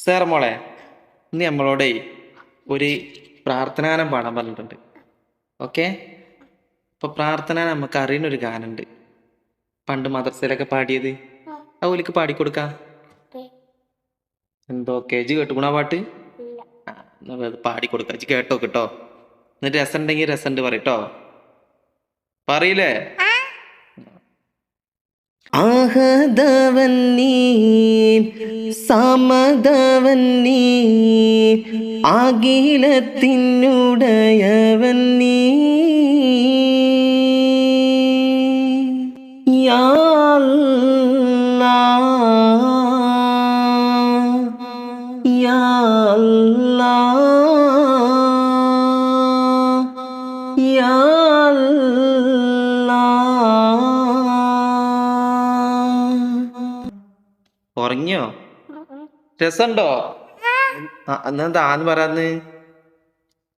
Sir മോളെ, ഇന്ന് നമ്മളോടേ ഒരു പ്രാർത്ഥനാഗാനം പാടാൻ പറഞ്ഞിട്ടുണ്ട്. ഓക്കെ. അപ്പൊ പ്രാർത്ഥന നമുക്ക് അറിയുന്ന ഒരു ഗാനുണ്ട്, പണ്ട് മദ്രസയിലൊക്കെ പാടിയത്. ആ ഓലിക്ക് പാടിക്കൊടുക്കാം. എന്തോ കേജ് കേട്ടുകൂണാ പാട്ട്? പാടിക്കൊടുക്ക, കേട്ടോ കിട്ടോ. എന്നിട്ട് രസം ഉണ്ടെങ്കിൽ രസമുണ്ട് പറയട്ടോ. പറയില്ലേ? ആഹദവൻ നീ, സമദവൻ നീ, അഖിലത്തിനുടയവൻ നീ. യാ അല്ലാഹ്, യാ അല്ലാഹ്, യാ ഉറങ്ങിയോ? രസമുണ്ടോ? എന്നെന്താന്ന് പറയാന്ന്?